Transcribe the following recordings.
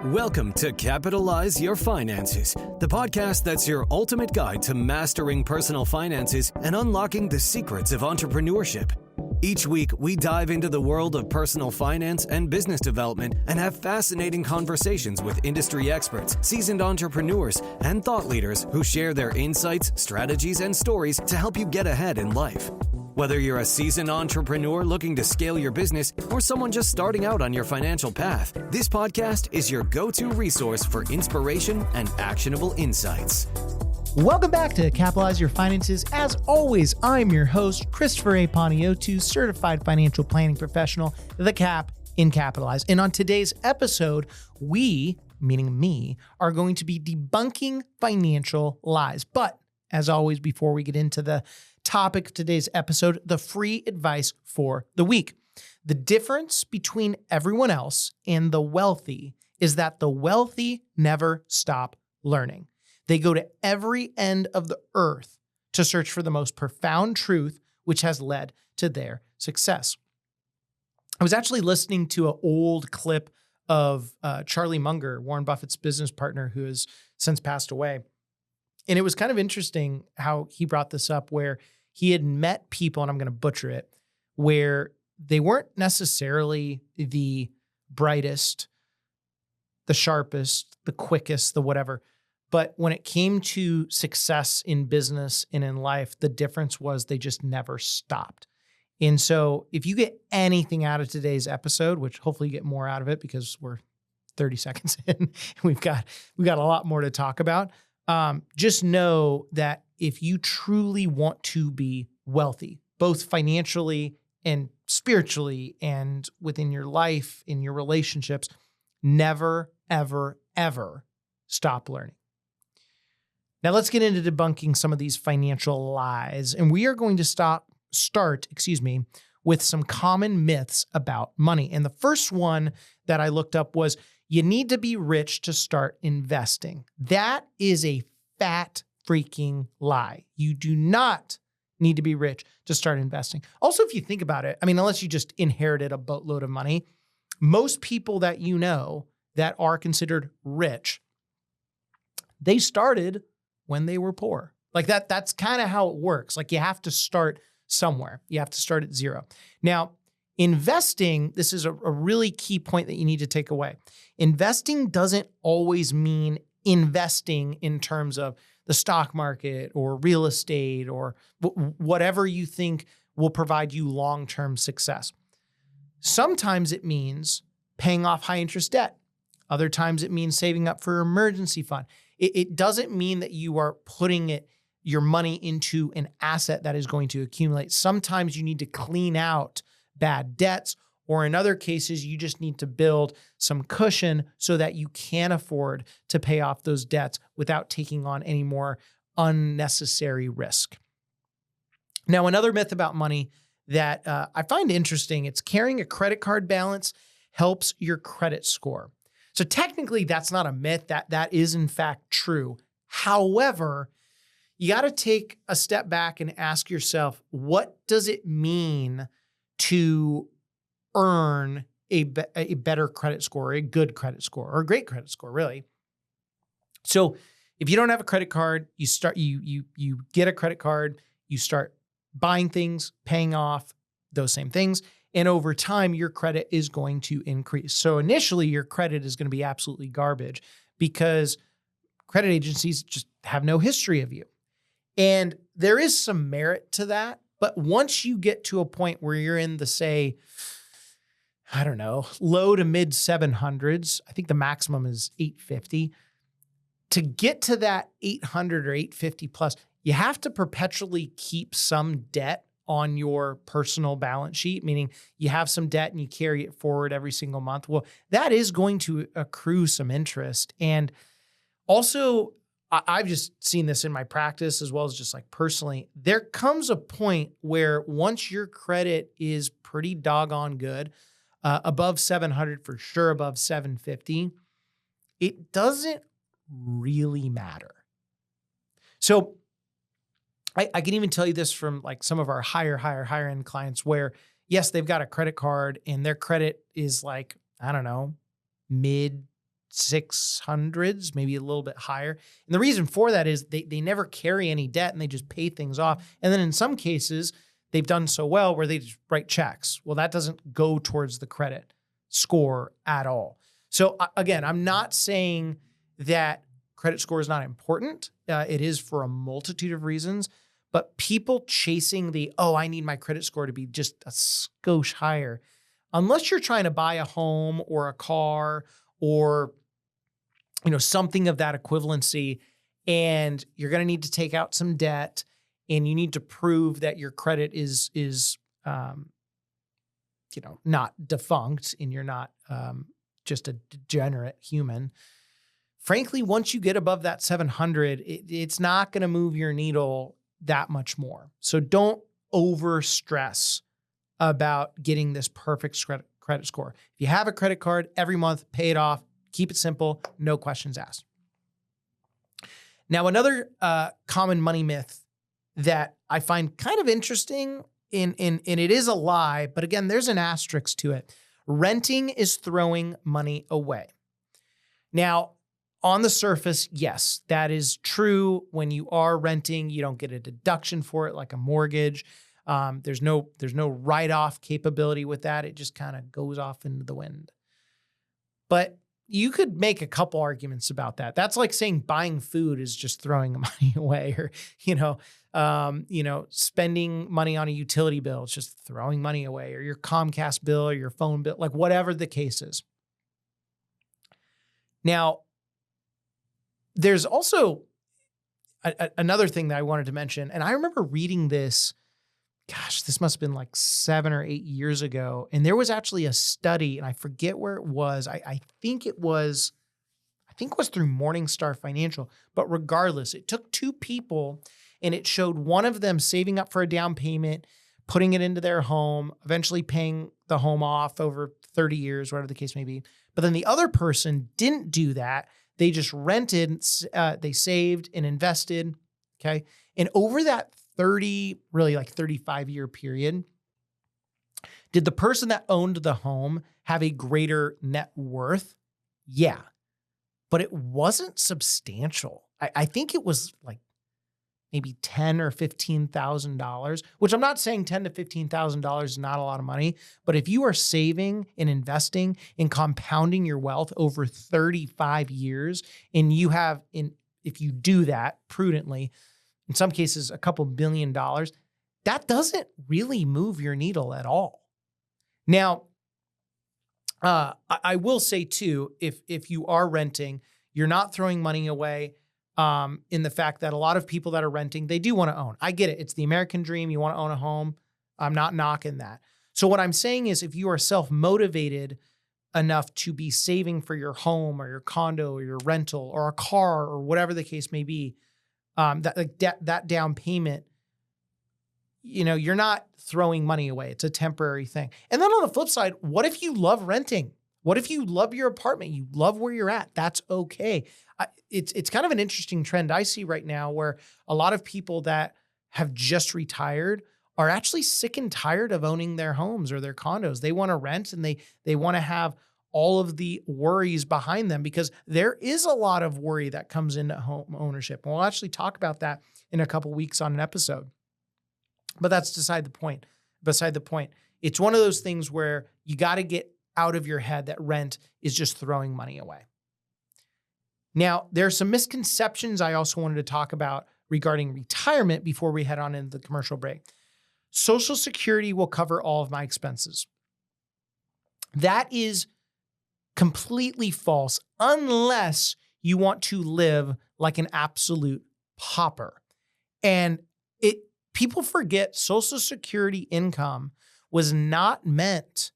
Welcome to Capitalize Your Finances, the podcast that's your ultimate guide to mastering personal finances and unlocking the secrets of entrepreneurship. Each week, we dive into the world of personal finance and business development and have fascinating conversations with industry experts, seasoned entrepreneurs, and thought leaders who share their insights, strategies, and stories to help you get ahead in life. Whether you're a seasoned entrepreneur looking to scale your business or someone just starting out on your financial path, this podcast is your go-to resource for inspiration and actionable insights. Welcome back to Capitalize Your Finances. As always, I'm your host, Christopher A. Poniotu, certified financial planning professional, the Cap in Capitalize. And on today's episode, we, meaning me, are going to be debunking financial lies. But as always, before we get into the topic of today's episode, the free advice for the week. The difference between everyone else and the wealthy is that the wealthy never stop learning. They go to every end of the earth to search for the most profound truth, which has led to their success. I was actually listening to an old clip of Charlie Munger, Warren Buffett's business partner, who has since passed away. And it was kind of interesting how he brought this up, where he had met people, and I'm going to butcher it, where they weren't necessarily the brightest, the sharpest, the quickest, the whatever. But when it came to success in business and in life, the difference was they just never stopped. And so if you get anything out of today's episode, which hopefully you get more out of it because we're 30 seconds in, and we've got a lot more to talk about. Just know that if you truly want to be wealthy, both financially and spiritually and within your life, in your relationships, never, ever, ever stop learning. Now let's get into debunking some of these financial lies. And we are going to start with some common myths about money. And the first one that I looked up was, you need to be rich to start investing. That is a fat freaking lie. You do not need to be rich to start investing. Also, if you think about it, unless you just inherited a boatload of money, most people that you know that are considered rich, they started when they were poor. Like that's kind of how it works. Like you have to start somewhere. You have to start at zero. Now, investing, this is a really key point that you need to take away. Investing doesn't always mean investing in terms of the stock market or real estate or whatever you think will provide you long-term success. Sometimes it means paying off high-interest debt. Other times it means saving up for an emergency fund. It doesn't mean that you are putting your money into an asset that is going to accumulate. Sometimes you need to clean out bad debts, or in other cases, you just need to build some cushion so that you can afford to pay off those debts without taking on any more unnecessary risk. Now, another myth about money that I find interesting, it's carrying a credit card balance helps your credit score. So technically, that's not a myth. That is, in fact, true. However, you got to take a step back and ask yourself, what does it mean to earn a better credit score, a good credit score, or a great credit score, really? So if you don't have a credit card, you get a credit card, you start buying things, paying off those same things, and over time, your credit is going to increase. So initially, your credit is going to be absolutely garbage because credit agencies just have no history of you. And there is some merit to that. But once you get to a point where you're in the, say, low to mid 700s, I think the maximum is 850. To get to that 800 or 850 plus, you have to perpetually keep some debt on your personal balance sheet, meaning you have some debt and you carry it forward every single month. Well, that is going to accrue some interest. And also, I've just seen this in my practice as well as just like personally, there comes a point where once your credit is pretty doggone good, above 700 for sure, above 750, it doesn't really matter. So I can even tell you this from like some of our higher end clients where, yes, they've got a credit card and their credit is like, mid 600s, maybe a little bit higher. And the reason for that is they never carry any debt and they just pay things off. And then in some cases, they've done so well where they just write checks. Well, that doesn't go towards the credit score at all. So again, I'm not saying that credit score is not important. It is for a multitude of reasons, but people chasing I need my credit score to be just a skosh higher. Unless you're trying to buy a home or a car or, something of that equivalency, and you're going to need to take out some debt and you need to prove that your credit is not defunct and you're not just a degenerate human. Frankly, once you get above that 700, it's not going to move your needle that much more. So don't over stress about getting this perfect credit score. If you have a credit card, every month, pay it off, keep it simple, no questions asked. Now, another common money myth that I find kind of interesting, and it is a lie, but again, there's an asterisk to it. Renting is throwing money away. Now, on the surface, yes, that is true. When you are renting, you don't get a deduction for it like a mortgage. There's no write-off capability with that. It just kind of goes off into the wind. But you could make a couple arguments about that. That's like saying buying food is just throwing money away, or spending money on a utility bill is just throwing money away, or your Comcast bill or your phone bill, like whatever the case is. Now, there's also another thing that I wanted to mention, and I remember reading this. Gosh, this must have been like 7 or 8 years ago. And there was actually a study, and I forget where it was. I think it was through Morningstar Financial. But regardless, it took 2 people, and it showed one of them saving up for a down payment, putting it into their home, eventually paying the home off over 30 years, whatever the case may be. But then the other person didn't do that. They just rented, they saved and invested, okay? And over that 35-year period, did the person that owned the home have a greater net worth? Yeah, but it wasn't substantial. I think it was like maybe $10,000 or $15,000, which I'm not saying $10,000 to $15,000 is not a lot of money, but if you are saving and investing and compounding your wealth over 35 years, and if you do that prudently, in some cases, a couple $1 billion, that doesn't really move your needle at all. Now, I will say too, if you are renting, you're not throwing money away in the fact that a lot of people that are renting, they do want to own. I get it. It's the American dream. You want to own a home. I'm not knocking that. So what I'm saying is if you are self-motivated enough to be saving for your home or your condo or your rental or a car or whatever the case may be, that down payment, you're not throwing money away. It's a temporary thing. And then on the flip side, what if you love renting? What if you love your apartment? You love where you're at? That's okay. It's kind of an interesting trend I see right now where a lot of people that have just retired are actually sick and tired of owning their homes or their condos. They want to rent, and they want to have all of the worries behind them, because there is a lot of worry that comes into home ownership. And we'll actually talk about that in a couple weeks on an episode. But that's beside the point. It's one of those things where you got to get out of your head that rent is just throwing money away. Now, there are some misconceptions I also wanted to talk about regarding retirement before we head on into the commercial break. Social Security will cover all of my expenses. That is completely false unless you want to live like an absolute pauper. And people forget Social Security income was not meant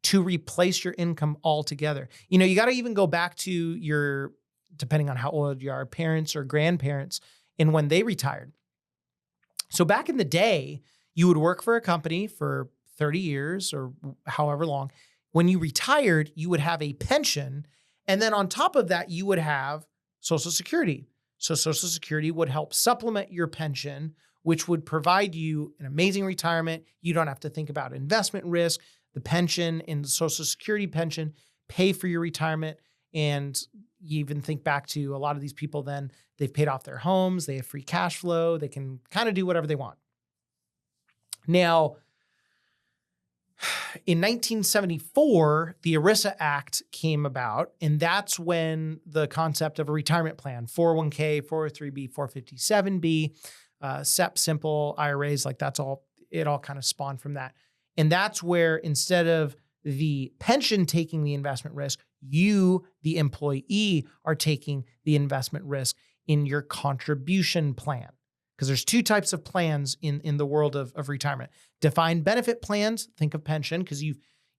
to replace your income altogether. You got to even go back to your, depending on how old you are, parents or grandparents, and when they retired. So back in the day, you would work for a company for 30 years or however long. When you retired, you would have a pension. And then on top of that, you would have Social Security. So Social Security would help supplement your pension, which would provide you an amazing retirement. You don't have to think about investment risk. The pension and the Social Security pension pay for your retirement. And you even think back to a lot of these people, then they've paid off their homes, they have free cash flow, they can kind of do whatever they want. Now, in 1974, the ERISA Act came about, and that's when the concept of a retirement plan, 401k, 403b, 457b, SEP, simple IRAs, like it all kind of spawned from that. And that's where instead of the pension taking the investment risk, you, the employee, are taking the investment risk in your contribution plan. Because there's two types of plans in the world of retirement. Defined benefit plans, think of pension, because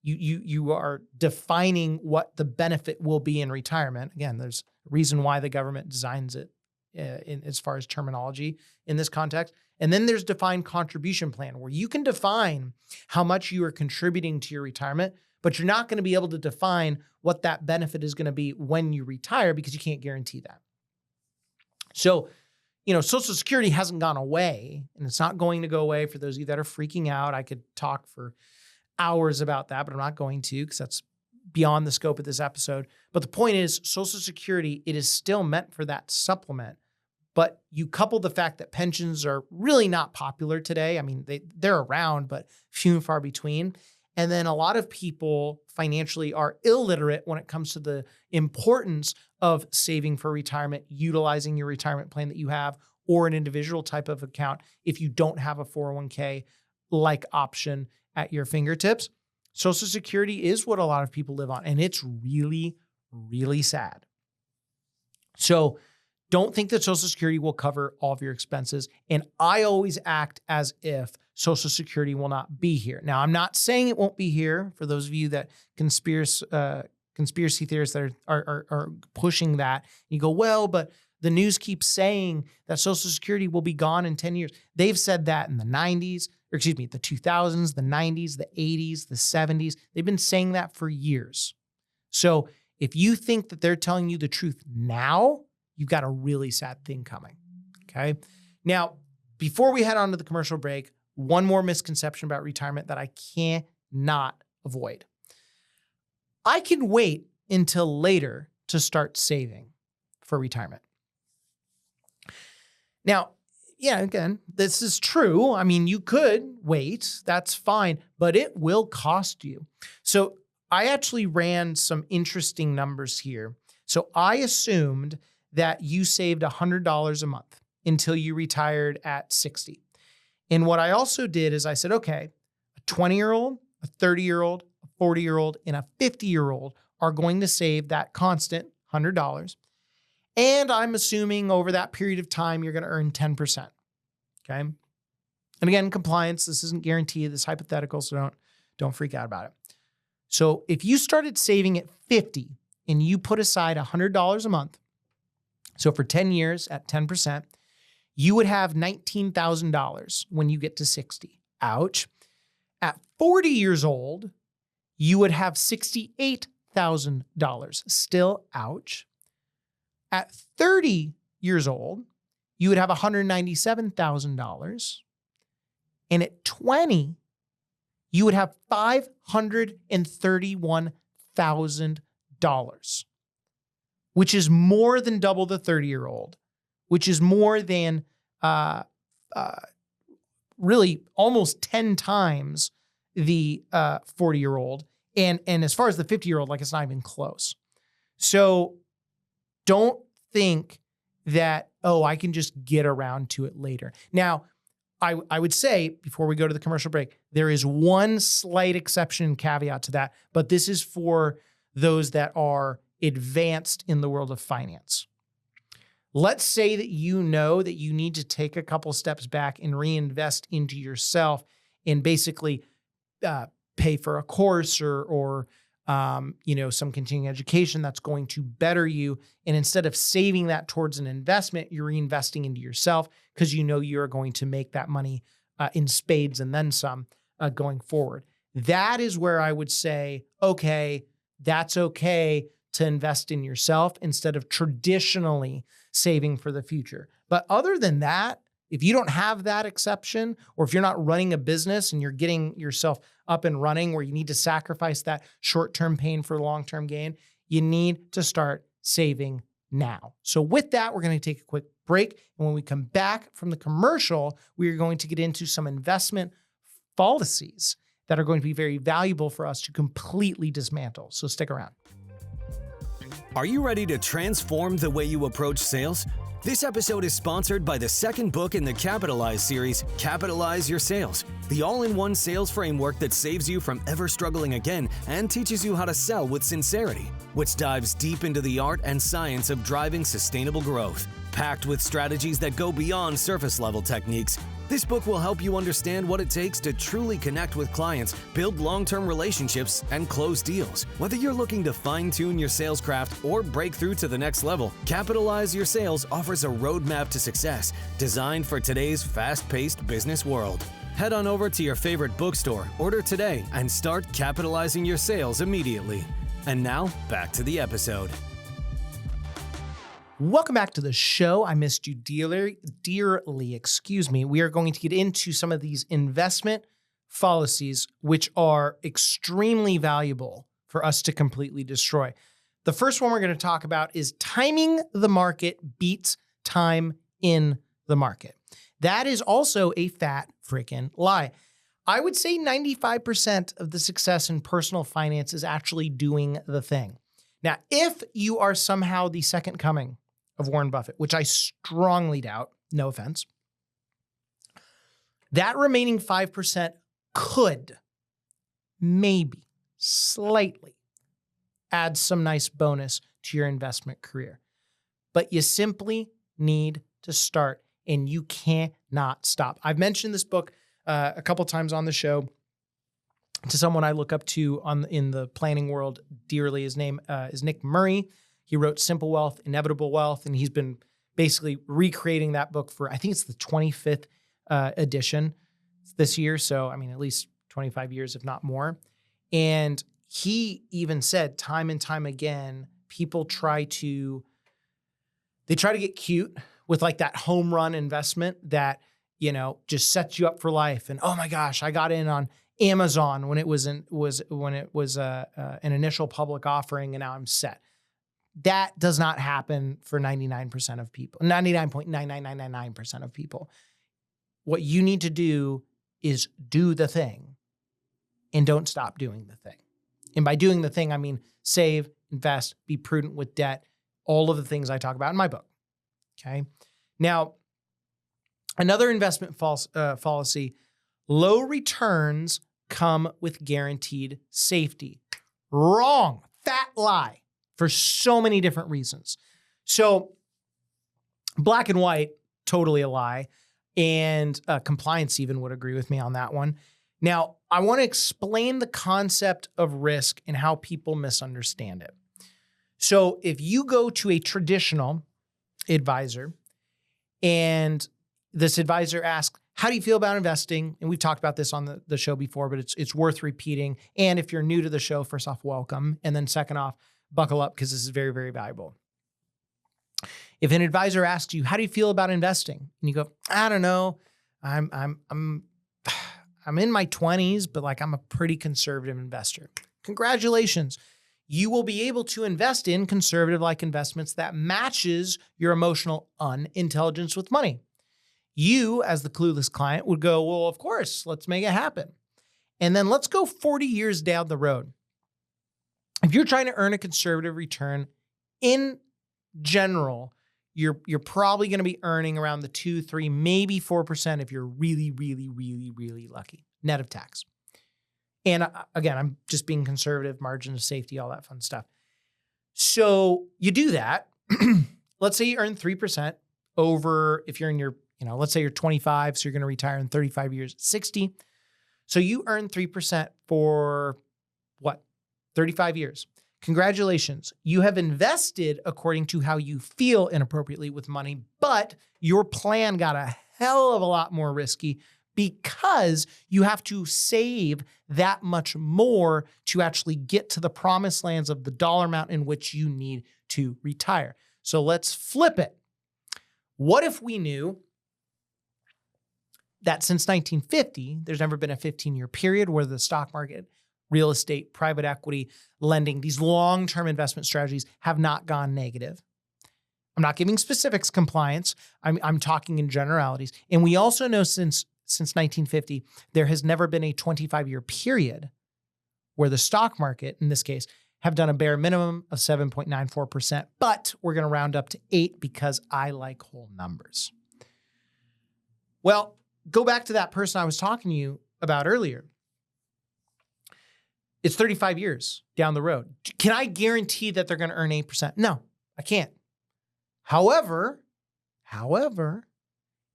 you are defining what the benefit will be in retirement. Again, there's a reason why the government designs it as far as terminology in this context. And then there's defined contribution plan, where you can define how much you are contributing to your retirement, but you're not going to be able to define what that benefit is going to be when you retire, because you can't guarantee that. So, Social Security hasn't gone away, and it's not going to go away. For those of you that are freaking out, I could talk for hours about that, but I'm not going to, because that's beyond the scope of this episode. But the point is, Social Security, it is still meant for that supplement. But you couple the fact that pensions are really not popular today. I mean, they're around, but few and far between. And then a lot of people financially are illiterate when it comes to the importance of saving for retirement, utilizing your retirement plan that you have, or an individual type of account if you don't have a 401k-like option at your fingertips. Social Security is what a lot of people live on, and it's really, really sad. So don't think that Social Security will cover all of your expenses. And I always act as if Social Security will not be here. Now, I'm not saying it won't be here. For those of you that conspiracy theorists that are pushing that, you go, well, but the news keeps saying that Social Security will be gone in 10 years. They've said that in the 90s, the 2000s, the 90s, the 80s, the 70s. They've been saying that for years. So if you think that they're telling you the truth now, you've got a really sad thing coming, okay? Now, before we head on to the commercial break, one more misconception about retirement that I cannot avoid. I can wait until later to start saving for retirement. Now, yeah, again, this is true. I mean, you could wait, that's fine, but it will cost you. So I actually ran some interesting numbers here. So I assumed that you saved $100 a month until you retired at 60. And what I also did is I said, okay, a 20-year-old, a 30-year-old, a 40-year-old, and a 50-year-old are going to save that constant $100. And I'm assuming over that period of time, you're going to earn 10%. Okay. And again, compliance, this isn't guaranteed, this is hypothetical, so don't freak out about it. So if you started saving at 50 and you put aside $100 a month, so for 10 years at 10%, you would have $19,000 when you get to 60. Ouch. At 40 years old, you would have $68,000. Still ouch. At 30 years old, you would have $197,000. And at 20, you would have $531,000, which is more than double the 30-year-old, which is more than really almost 10 times the 40-year-old. And as far as the 50-year-old, like, it's not even close. So don't think that, I can just get around to it later. Now, I would say, before we go to the commercial break, there is one slight exception and caveat to that, but this is for those that are advanced in the world of finance. Let's say that you know that you need to take a couple steps back and reinvest into yourself and basically pay for a course or some continuing education that's going to better you. And instead of saving that towards an investment, you're reinvesting into yourself because you know you're going to make that money in spades and then some going forward. That is where I would say, okay, that's okay to invest in yourself instead of traditionally saving for the future. But other than that, if you don't have that exception, or if you're not running a business and you're getting yourself up and running where you need to sacrifice that short-term pain for long-term gain, You need to start saving now. So with that, we're going to take a quick break. And when we come back from the commercial, we are going to get into some investment fallacies that are going to be very valuable for us to completely dismantle. So stick around. Are you ready to transform the way you approach sales? This episode is sponsored by the second book in the Capitalize series, Capitalize Your Sales, the all-in-one sales framework that saves you from ever struggling again and teaches you how to sell with sincerity, which dives deep into the art and science of driving sustainable growth. Packed with strategies that go beyond surface-level techniques, this book will help you understand what it takes to truly connect with clients, build long-term relationships, and close deals. Whether you're looking to fine-tune your sales craft or break through to the next level, Capitalize Your Sales offers a roadmap to success designed for today's fast-paced business world. Head on over to your favorite bookstore, order today, and start capitalizing your sales immediately. And now, back to the episode. Welcome back to the show. I missed you dearly. We are going to get into some of these investment fallacies, which are extremely valuable for us to completely destroy. The first one we're going to talk about is timing the market beats time in the market. That is also a fat freaking lie. I would say 95% of the success in personal finance is actually doing the thing. Now, if you are somehow the second coming of Warren Buffett, which I strongly doubt, no offense, that remaining 5% could maybe slightly add some nice bonus to your investment career. But you simply need to start, and you cannot stop. I've mentioned this book a couple times on the show to someone I look up to in the planning world dearly. His name is Nick Murray. He wrote Simple Wealth, Inevitable Wealth, and he's been basically recreating that book for, I think it's the 25th edition this year. So, I mean, at least 25 years, if not more. And he even said time and time again, people try to get cute with like that home run investment that, you know, just sets you up for life. And oh my gosh, I got in on Amazon when it was an initial public offering, and now I'm set. That does not happen for 99% of people, 99.99999% of people. What you need to do is do the thing and don't stop doing the thing. And by doing the thing, I mean save, invest, be prudent with debt, all of the things I talk about in my book. Okay. Now, another investment fallacy, low returns come with guaranteed safety. Wrong. Fat lie. For so many different reasons. So black and white, totally a lie. And compliance even would agree with me on that one. Now, I want to explain the concept of risk and how people misunderstand it. So if you go to a traditional advisor and this advisor asks, how do you feel about investing? And we've talked about this on the show before, but it's worth repeating. And if you're new to the show, first off, welcome. And then second off, buckle up because this is very, very valuable. If an advisor asks you, how do you feel about investing? And you go, I don't know. I'm in my 20s, but like I'm a pretty conservative investor. Congratulations. You will be able to invest in conservative-like investments that matches your emotional unintelligence with money. You, as the clueless client, would go, well, of course, let's make it happen. And then let's go 40 years down the road. If you're trying to earn a conservative return, in general, you're probably going to be earning around the 2, 3, maybe 4% if you're really, really, really, really lucky, net of tax. And again, I'm just being conservative, margin of safety, all that fun stuff. So you do that. Let's say you earn 3% over, if you're in your, let's say you're 25, so you're going to retire in 35 years, 60. So you earn 3% for what? 35 years. Congratulations. You have invested according to how you feel inappropriately with money, but your plan got a hell of a lot more risky because you have to save that much more to actually get to the promised lands of the dollar amount in which you need to retire. So let's flip it. What if we knew that since 1950, there's never been a 15-year period where the stock market real estate, private equity, lending, these long-term investment strategies have not gone negative. I'm not giving specifics compliance. I'm talking in generalities. And we also know since 1950, there has never been a 25-year period where the stock market, in this case, have done a bare minimum of 7.94%, but we're going to round up to 8 because I like whole numbers. Well, go back to that person I was talking to you about earlier. It's 35 years down the road. Can I guarantee that they're going to earn 8%? No, I can't. However,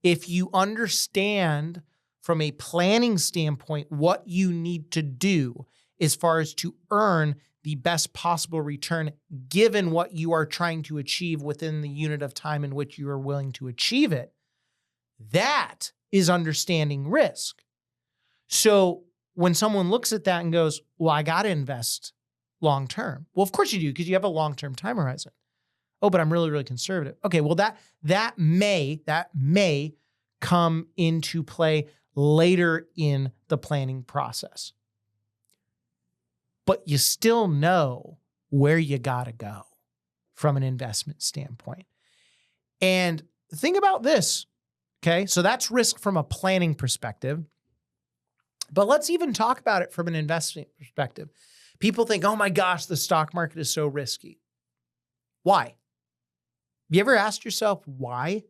if you understand from a planning standpoint what you need to do as far as to earn the best possible return given what you are trying to achieve within the unit of time in which you are willing to achieve it, that is understanding risk. So when someone looks at that and goes, well, I got to invest long term. Well, of course you do, because you have a long-term time horizon. Oh, but I'm really, really conservative. Okay, well, that may come into play later in the planning process. But you still know where you got to go from an investment standpoint. And think about this, okay? So that's risk from a planning perspective. But let's even talk about it from an investment perspective. People think, oh my gosh, the stock market is so risky. Why? Have you ever asked yourself why?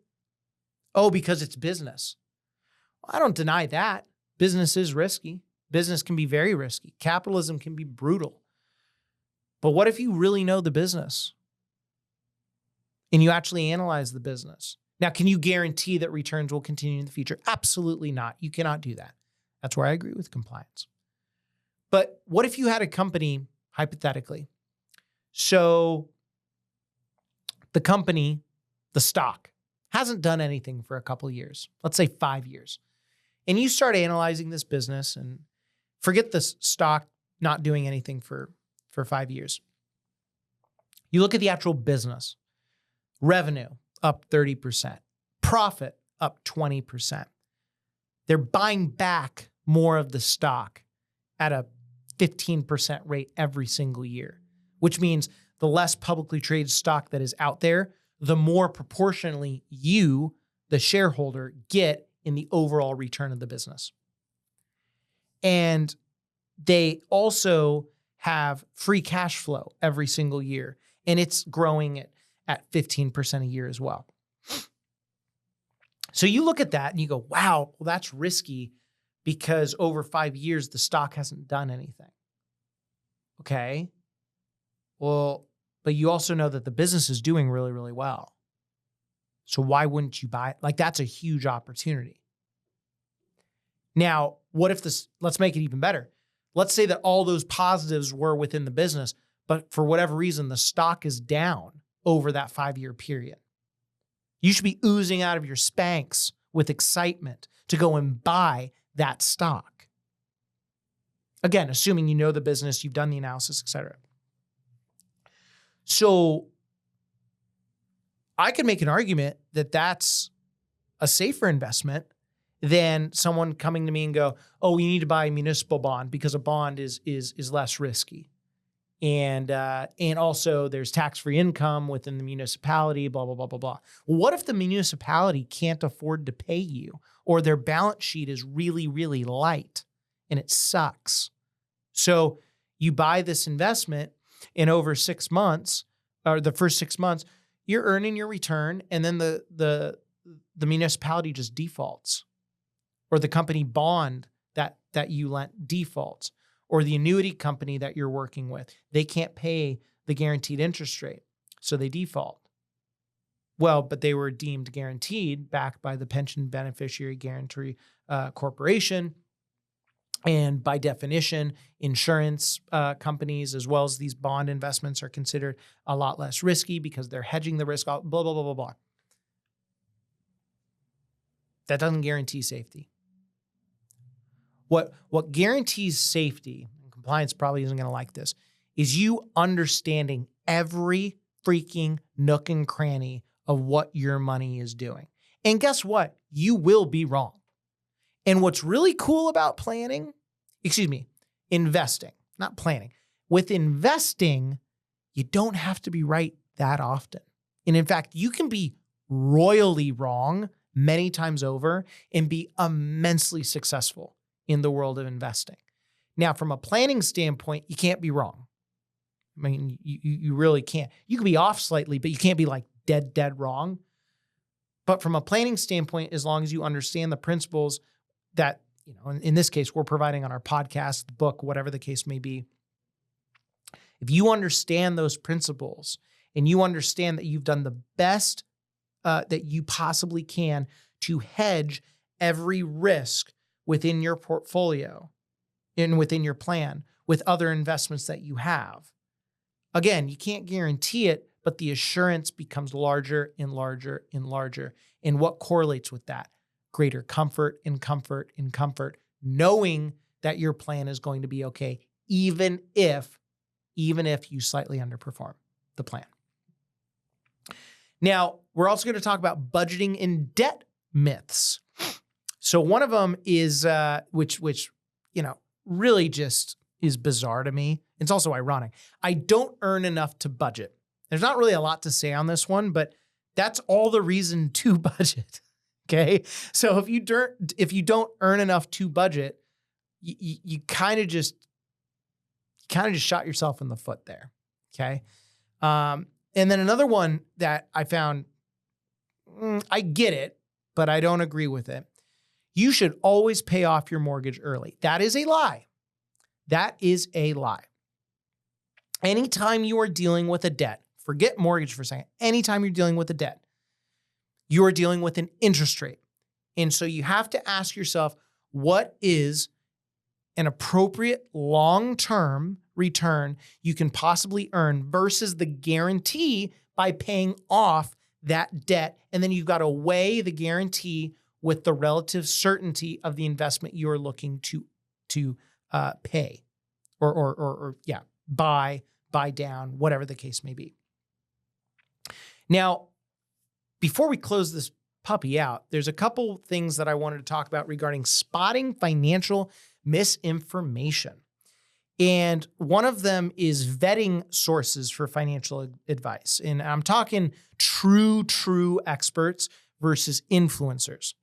Oh, because it's business. Well, I don't deny that. Business is risky. Business can be very risky. Capitalism can be brutal. But what if you really know the business and you actually analyze the business? Now, can you guarantee that returns will continue in the future? Absolutely not. You cannot do that. That's where I agree with compliance. But what if you had a company, hypothetically? So the company, the stock, hasn't done anything for a couple of years. Let's say 5 years. And you start analyzing this business and forget the stock not doing anything for 5 years. You look at the actual business. Revenue up 30%. Profit up 20%. They're buying back more of the stock at a 15% rate every single year, which means the less publicly traded stock that is out there, the more proportionally you, the shareholder, get in the overall return of the business. And they also have free cash flow every single year, and it's growing at 15% a year as well. So you look at that and you go, wow, well, that's risky because over 5 years, the stock hasn't done anything. Okay. Well, but you also know that the business is doing really, really well. So why wouldn't you buy it? Like, that's a huge opportunity. Now, what if let's make it even better. Let's say that all those positives were within the business, but for whatever reason, the stock is down over that 5-year period. You should be oozing out of your spanks with excitement to go and buy that stock. Again, assuming you know the business, you've done the analysis, et cetera. So I could make an argument that that's a safer investment than someone coming to me and go, oh, we need to buy a municipal bond because a bond is less risky. And also there's tax-free income within the municipality, blah, blah, blah, blah, blah. Well, what if the municipality can't afford to pay you, or their balance sheet is really, really light and it sucks? So you buy this investment, and over 6 months, or the first 6 months, you're earning your return, and then the municipality just defaults, or the company bond that you lent defaults, or the annuity company that you're working with, they can't pay the guaranteed interest rate, so they default. Well, but they were deemed guaranteed backed by the Pension Beneficiary Guarantee Corporation. And by definition, insurance companies, as well as these bond investments, are considered a lot less risky because they're hedging the risk, blah, blah, blah, blah, blah. That doesn't guarantee safety. What guarantees safety, and compliance probably isn't going to like this, is you understanding every freaking nook and cranny of what your money is doing. And guess what? You will be wrong. And what's really cool about investing, not planning. With investing, you don't have to be right that often. And in fact, you can be royally wrong many times over and be immensely successful in the world of investing. Now, from a planning standpoint, you can't be wrong. I mean, you really can't. You can be off slightly, but you can't be like dead wrong. But from a planning standpoint, as long as you understand the principles that, in this case, we're providing on our podcast, the book, whatever the case may be, if you understand those principles and you understand that you've done the best that you possibly can to hedge every risk within your portfolio and within your plan with other investments that you have. Again, you can't guarantee it, but the assurance becomes larger and larger and larger. And what correlates with that? Greater comfort and comfort and comfort, knowing that your plan is going to be okay, even if you slightly underperform the plan. Now, we're also going to talk about budgeting and debt myths. So one of them is, which really just is bizarre to me. It's also ironic. I don't earn enough to budget. There's not really a lot to say on this one, but that's all the reason to budget. Okay. So if you don't earn enough to budget, you kind of just shot yourself in the foot there. Okay. And then another one that I found, I get it, but I don't agree with it. You should always pay off your mortgage early. That is a lie. That is a lie. Anytime you are dealing with a debt, forget mortgage for a second. Anytime you're dealing with a debt, you are dealing with an interest rate. And so you have to ask yourself, what is an appropriate long-term return you can possibly earn versus the guarantee by paying off that debt? And then you've got to weigh the guarantee with the relative certainty of the investment you're looking to pay or buy down, whatever the case may be. Now, before we close this puppy out, there's a couple things that I wanted to talk about regarding spotting financial misinformation. And one of them is vetting sources for financial advice. And I'm talking true experts versus influencers.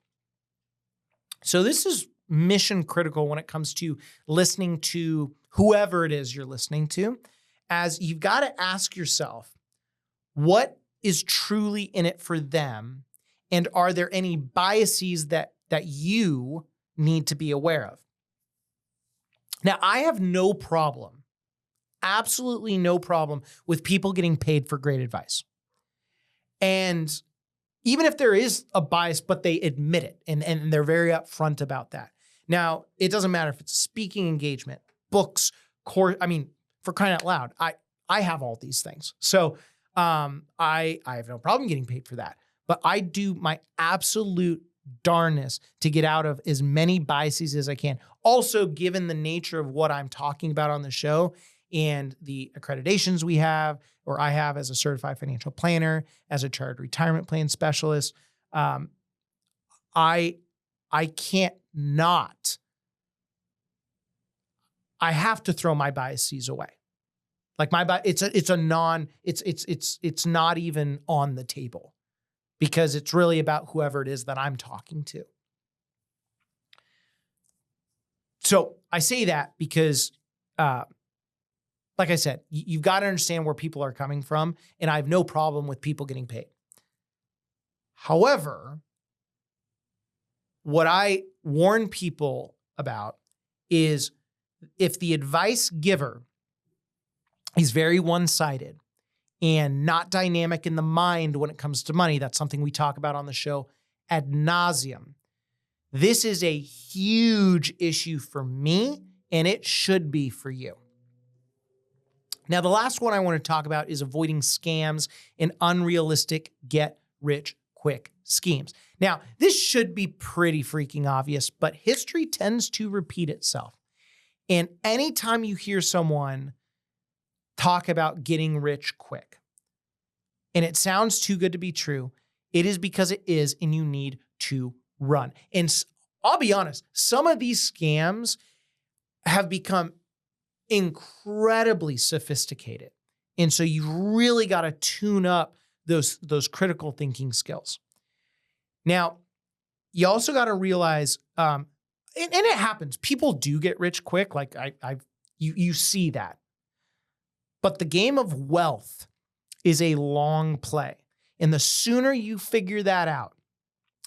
So this is mission critical when it comes to listening to whoever it is you're listening to, as you've got to ask yourself, what is truly in it for them? And are there any biases that you need to be aware of? Now, I have no problem, absolutely no problem with people getting paid for great advice. And even if there is a bias, but they admit it and they're very upfront about that. Now, it doesn't matter if it's a speaking engagement, books, course. I mean, for crying out loud, I have all these things. So I have no problem getting paid for that. But I do my absolute darnest to get out of as many biases as I can. Also, given the nature of what I'm talking about on the show and the accreditations we have, or I have as a certified financial planner, as a chartered retirement plan specialist, I can't not. I have to throw my biases away. Like it's not even on the table, because it's really about whoever it is that I'm talking to. So I say that because, like I said, you've got to understand where people are coming from, and I have no problem with people getting paid. However, what I warn people about is if the advice giver is very one-sided and not dynamic in the mind when it comes to money, that's something we talk about on the show ad nauseum. This is a huge issue for me, and it should be for you. Now, the last one I want to talk about is avoiding scams and unrealistic get-rich-quick schemes. Now, this should be pretty freaking obvious, but history tends to repeat itself. And anytime you hear someone talk about getting rich quick, and it sounds too good to be true, it is because it is, and you need to run. And I'll be honest, some of these scams have become incredibly sophisticated. And so you really got to tune up those critical thinking skills. Now, you also got to realize, and it happens, people do get rich quick. Like you see that. But the game of wealth is a long play. And the sooner you figure that out,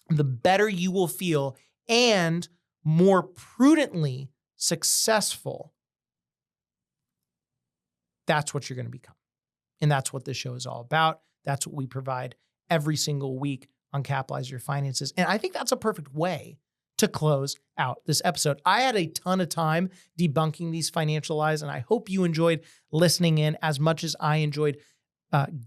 the better you will feel and more prudently successful. That's what you're going to become. And that's what this show is all about. That's what we provide every single week on Capitalize Your Finances. And I think that's a perfect way to close out this episode. I had a ton of time debunking these financial lies, and I hope you enjoyed listening in as much as I enjoyed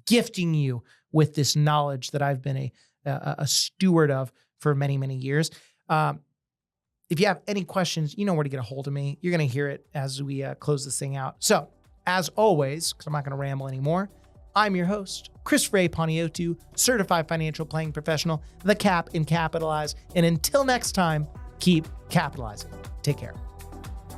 gifting you with this knowledge that I've been a steward of for many, many years. If you have any questions, you know where to get a hold of me. You're going to hear it as we close this thing out. So, as always, because I'm not going to ramble anymore, I'm your host, Christopher A. Paniotu, certified financial planning professional, the Cap in Capitalize. And until next time, keep capitalizing. Take care.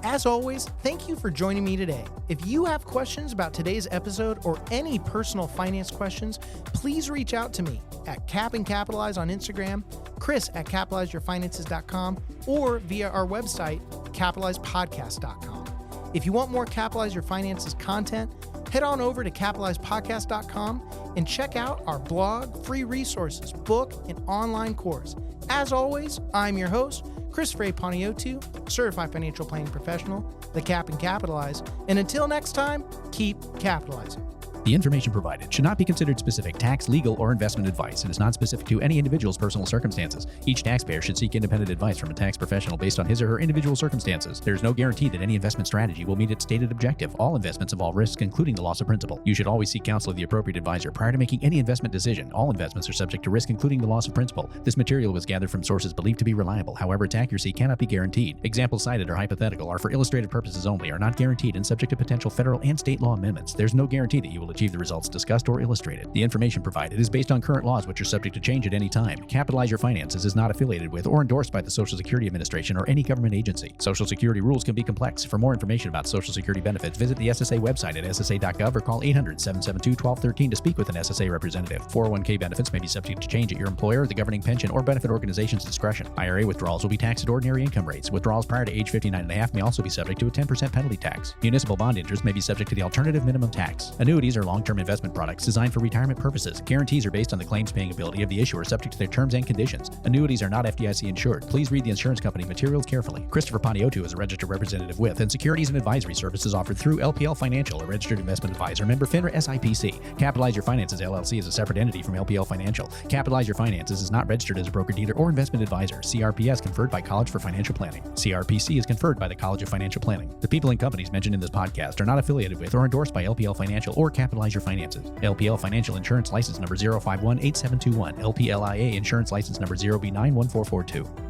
As always, thank you for joining me today. If you have questions about today's episode or any personal finance questions, please reach out to me at Cap and Capitalize on Instagram, Chris at capitalizeyourfinances.com, or via our website, capitalizepodcast.com. If you want more Capitalize Your Finances content, head on over to capitalizepodcast.com and check out our blog, free resources, book, and online course. As always, I'm your host, Christopher A. Paniotu, certified financial planning professional, the Cap and Capitalize. And until next time, keep capitalizing. The information provided should not be considered specific tax, legal, or investment advice and is not specific to any individual's personal circumstances. Each taxpayer should seek independent advice from a tax professional based on his or her individual circumstances. There is no guarantee that any investment strategy will meet its stated objective. All investments involve risk, including the loss of principal. You should always seek counsel of the appropriate advisor prior to making any investment decision. All investments are subject to risk, including the loss of principal. This material was gathered from sources believed to be reliable. However, its accuracy cannot be guaranteed. Examples cited are hypothetical, are for illustrative purposes only, are not guaranteed, and subject to potential federal and state law amendments. There's no guarantee that you will achieve the results discussed or illustrated. The information provided is based on current laws which are subject to change at any time. Capitalize Your Finances is not affiliated with or endorsed by the Social Security Administration or any government agency. Social Security rules can be complex. For more information about Social Security benefits, visit the SSA website at ssa.gov or call 800-772-1213 to speak with an SSA representative. 401k benefits may be subject to change at your employer, the governing pension, or benefit organization's discretion. IRA withdrawals will be taxed at ordinary income rates. Withdrawals prior to age 59.5 may also be subject to a 10% penalty tax. Municipal bond interest may be subject to the alternative minimum tax. Annuities are long-term investment products designed for retirement purposes. Guarantees are based on the claims paying ability of the issuer subject to their terms and conditions. Annuities are not FDIC insured. Please read the insurance company materials carefully. Christopher Paniotu is a registered representative with and securities and advisory services offered through LPL Financial, a registered investment advisor, member FINRA SIPC. Capitalize Your Finances LLC is a separate entity from LPL Financial. Capitalize Your Finances is not registered as a broker-dealer or investment advisor. CRPS conferred by College for Financial Planning. CRPC is conferred by the College of Financial Planning. The people and companies mentioned in this podcast are not affiliated with or endorsed by LPL Financial or Capitalize Your Finances. LPL Financial Insurance License Number 0518721. LPLIA Insurance License Number 0B91442.